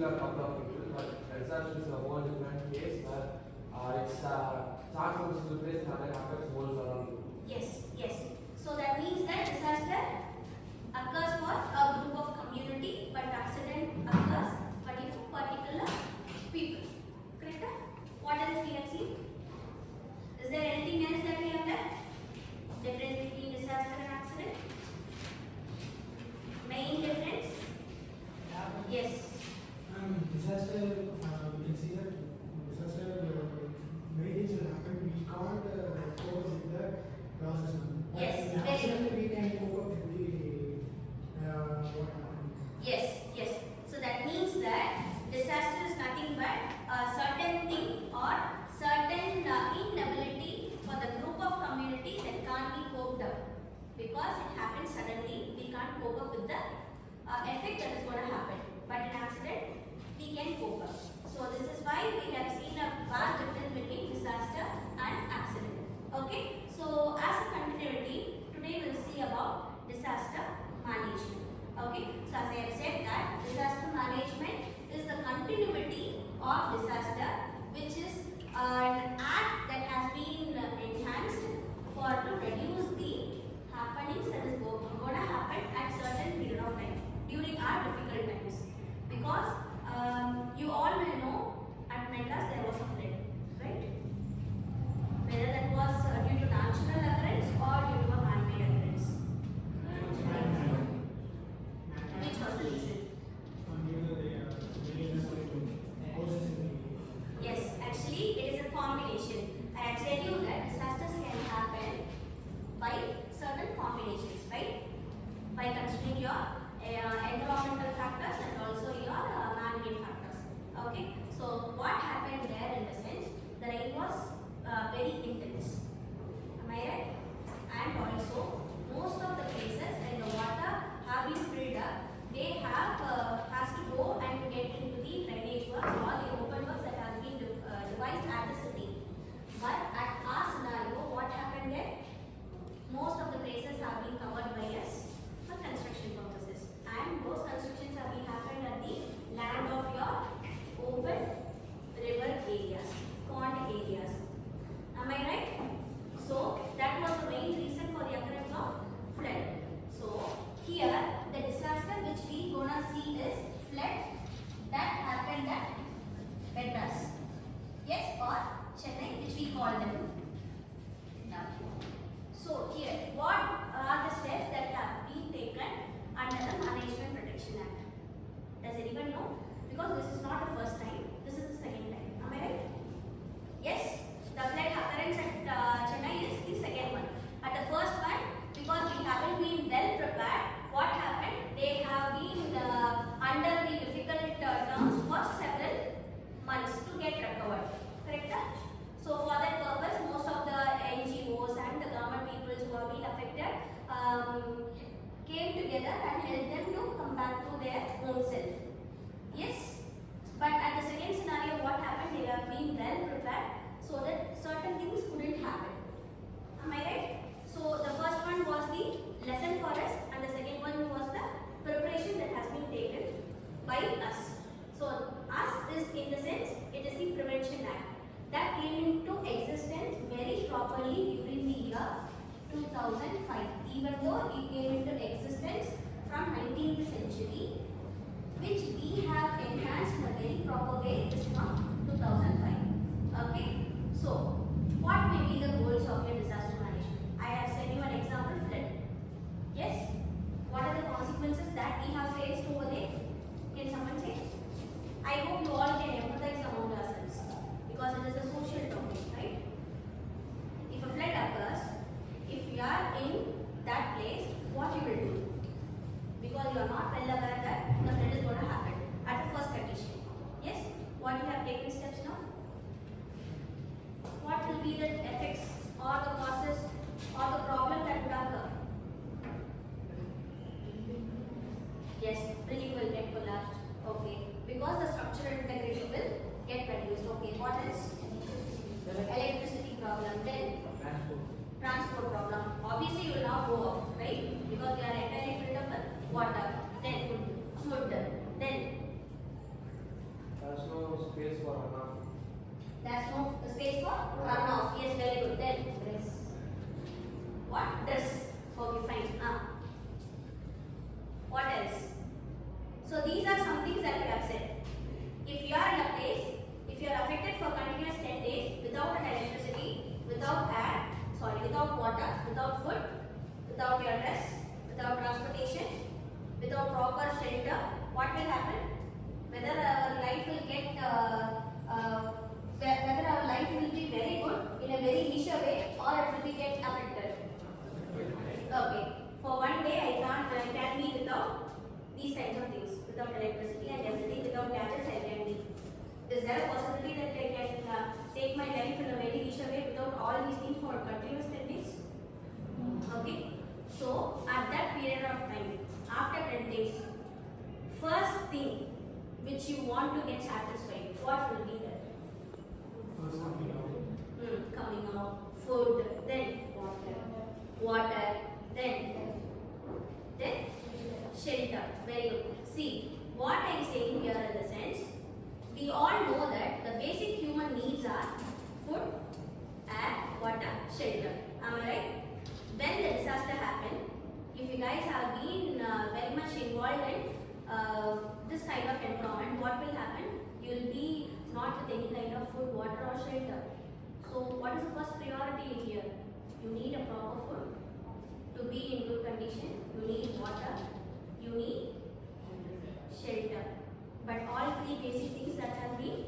still a couple of people, but disaster is a whole different case where it's charge force is replaced and then affects walls around you. Yes, yes. So that means that disaster occurs for a group of community, but accident occurs for particular people. Correct? What else we have seen? Is there anything else that we have done? Difference between disaster and accident? Main difference? Yes. Disaster, we can see that disaster many things will happen. We can't cope with the process. Yes, But very accident we can cope up with the what happened. Yes, yes. So that means that disaster is nothing but a certain thing or certain inability for the group of community that can't be coped up because it happens suddenly. We can't cope up with the effect that is going to happen. But in accident, we can cope up. So this is why we have seen a vast difference between disaster and accident. Okay. So as a continuity, today we will see about disaster management. Okay. So as I have said that disaster management is the continuity of disaster, which is an act that has been enhanced for to reduce the happenings that is going to happen at certain period of time during our difficult times. Because you all will know at Madras there was a flood, right? Whether that was due to natural occurrence or due to a man-made occurrence. Which was the reason? Yes, actually it is a combination. I have said you that disasters can happen by certain combinations, right? By considering your environmental factors and also your man-made factors. Okay, so what happened there in the sense, the rain was very intense. Am I right? And also, most of the places when the water have been filled up, they have has to go and get into the drainage works or the open works that has been devised at the city. But at our scenario, what happened there? Most of the places have been covered by us for construction purposes, and those constructions have been happened at the land of your open river areas, pond areas. Am I right? So that was the main reason for the occurrence of flood. So here the disaster which we gonna see is flood that happened at Madras, yes, or Chennai, which we call them. Now, so here, what are the steps that have been taken under the Management Protection Act? Does anyone know? Because this is not the first time, this is the second time. Am I right? Yes? The flood occurrence at Chennai is the second one. At the first one, because we haven't been well prepared, what happened? They have been under the difficult terms for several months to get recovered. Correct? So for that purpose, most of the NGOs and the government peoples who have been affected came together and helped them to come back to their own self. Yes? But at the second scenario, what happened? They have been well prepared so that certain things couldn't happen. Am I right? So the first one was the lesson for us, and the second one was the preparation that has been taken by us. So us is in the sense, it is the Prevention Act that came into existence very properly during the year 2005, even though it came into existence from 19th century, which we have enhanced in a very proper way is from 2005. Okay, so what may be the goals of your disaster management? I have sent you an example, flood. Yes? What are the consequences that we have faced over there? Can someone say? I hope you all can empathize among yourselves because it is a social topic, right? If a flood occurs, if you are in that place, what you will do? Because you are not well aware that the flood is going to happen at the first condition. Yes? What you have taken steps now? What will be the effects or the causes or the problem that would occur? Yes, building will get collapsed. Okay. Because the structural integrity will get reduced. Okay. What else? Electricity problem. Then transport problem. Obviously, you will not go up, right? Because you are entirely filled up with water. Then food. Then There's no space for runoff. Yes, very good. Then dress. What? Dress. Okay, fine. What else? So these are some things that we have said. If you are in a place, if you are affected for continuous 10 days without an electricity, without air, without water, without food, without your dress, without transportation, without proper shelter, what will happen? Whether our life will get, whether our life will be very good in a very leisure way, or it will be get affected. Okay. For one day, I can be without these kinds of things, without electricity and everything, without gadgets, I can be. Is there a possibility that I can take my life in a very leisure way without all these things for continuous 10 days? Okay. So at that period of time, after 10 days, first thing which you want to get satisfied, what will be there? Coming out, food, then water, then shelter. Very good. See, what I am saying here in the sense, we all know that the basic human needs are food, air, water, shelter. Am I right? When the disaster happened, if you guys have been very much involved in this kind of environment, what will happen? You will be not with any kind of food, water or shelter. So what is the first priority here? You need a proper food to be in good condition. You need water. You need shelter. But all three basic things that have been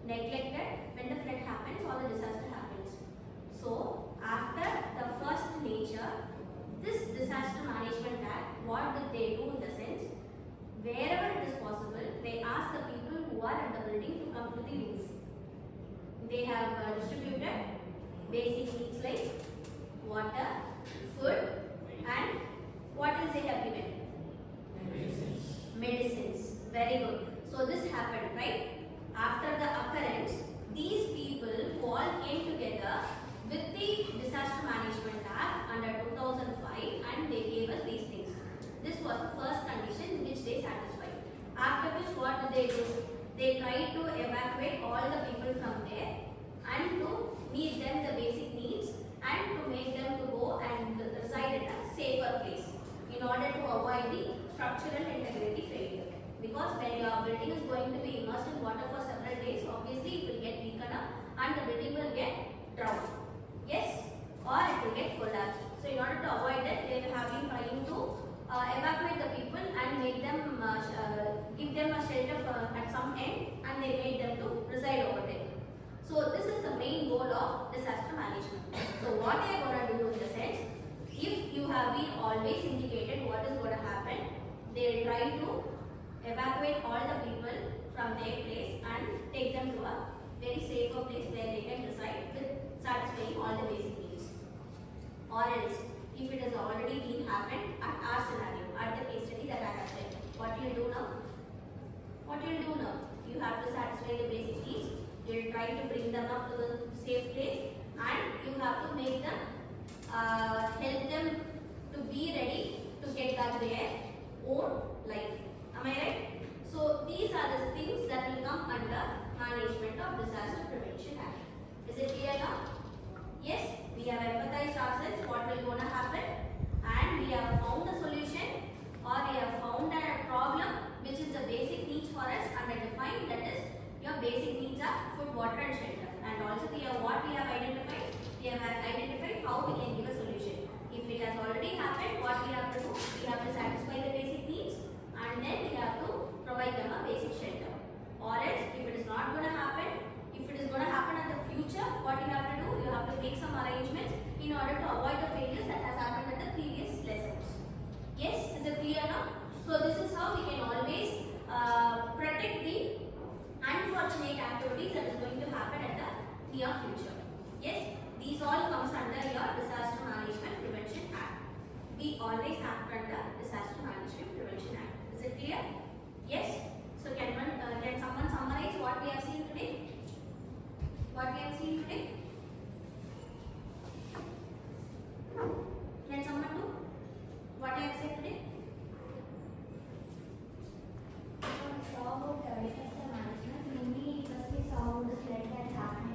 neglected when the flood happens or the disaster happens. So after the first nature, this disaster management act, what did they do in the sense? Wherever it is possible, they ask the people who are in the building to come to the roof. They have distributed basic needs like water, food, and what else they have given? Medicines. Very good. So this happened, right? After the occurrence, these people who all came together with the Disaster Management Act under 2005 and they gave us these things. This was the first condition which they satisfied. After which what did they do? They tried to evacuate all the people from there and to meet them the basic needs and to make them to go and reside at a safer place in order to avoid the structural integrity failure. Because when your building is going to be immersed in water for several days, obviously it will get weakened up and the building will get drowned. Yes? Or it will get collapsed. So in order to avoid that, they have been trying to evacuate the people and make them, give them a shelter at some end, and they made them to reside over there. So this is the main goal of disaster management. So what they are going to do in the sense, if you have been always indicated what is going to happen, they will try to evacuate all the people from their place and take them to a very safer place where they can reside with satisfying all the basic needs. Or else, if it has already been happened at our scenario, at the case study that I have said, what you will do now? What you will do now? You have to satisfy the basic needs. You will try to bring them up to the safe place, and you have to make them, help them to be ready to get back their own life. Am I right? So these are the things that will come under Management of Disaster Prevention Act. Is it clear now? Yes, we have empathized ourselves what will gonna happen, and we have found the solution, or we have found a problem which is the basic needs for us and defined, that is your basic needs are food, water and shelter. And also we have what we have identified? We have identified how we can give a solution. If it has already happened, what we have to do? We have to satisfy the basic needs and then we have to provide them a basic shelter. Or else, if it is not going to happen, if it is going to happen in the future, what you have to do? You have to make some arrangements in order to avoid the failures that has happened in the previous lessons. Yes, is it clear now? So this is how we can always protect the unfortunate activities that is going to happen in the near future. Yes, these all comes under your Disaster Management Prevention Act. We always act under Disaster Management Prevention Act. Is it clear? Yes. So can someone summarize what we have seen today? What we have seen today? Can someone do what I have said today? Saw about disaster management. Mainly, first we saw the flood that happened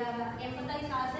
have empathize ourselves